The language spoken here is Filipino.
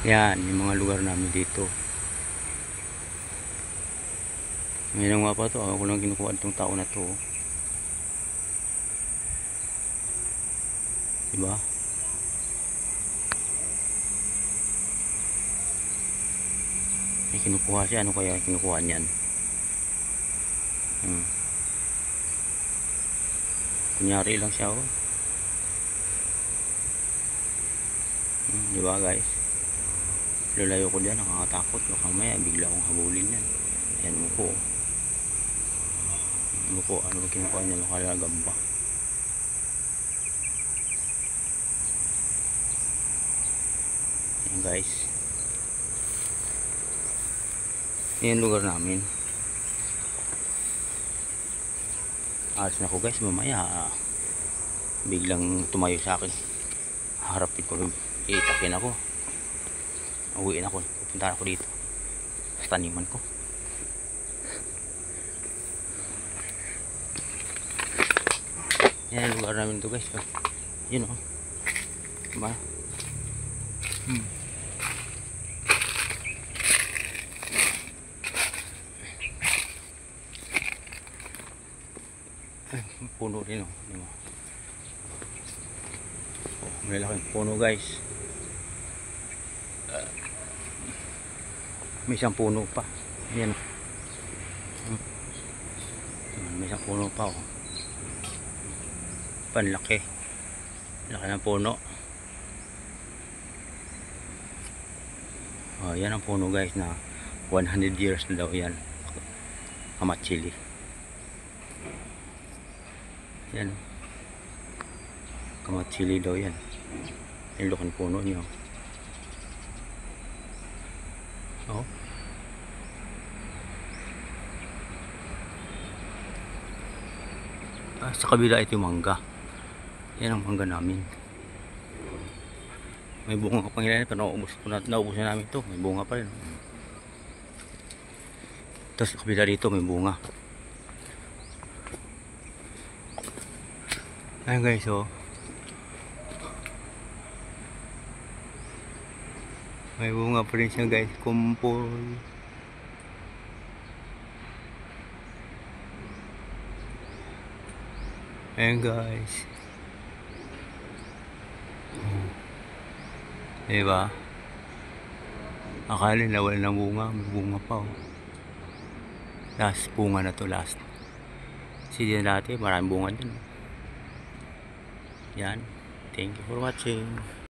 Yan, yung mga lugar namin dito. Ngayon nga pa to, ako lang kinukuha itong tao na to. Diba? May kinukuha siya, ano kaya kinukuha niyan? Kunyari lang siya, oh. Diba guys? Lalayo ko dyan, nakakatakot. Baka maya bigla akong habulin yan. Yan mo po. Ano po, ano kinukuha niya, nakalagamba. Yan guys. Yan lugar namin. Alas na ko guys, mamaya biglang tumayo sa akin. Harapin ko, itakin ako. Uwiin ako, pupunta ako dito sa taniman ko. Yan yung lugar namin to guys. Yun o, diba? Ay, puno rin o, diba? May laking puno guys. May isang puno pa. Yan. May isang puno pa, oh. Panlaki. Laki ng puno. Oh, yan ang puno guys na 100 years na daw yan. Kamatsili. Yan. Kamatsili daw yan. Yung laking puno niyo. Oh. Sa kabila ito yung mangga. Yan ang mangga namin. May bunga ka pang ilan pero naubos na namin ito. May bunga pa rin. Tapos sa kabila dito may bunga. Ayan guys, oh. May bunga pa rin siya guys. Kumpol. Ayan guys. Diba? Akala na wala ng bunga. May bunga pa, oh. Last bunga na to, last. Kasi dyan dati maraming bunga dyan. Yan. Thank you for watching.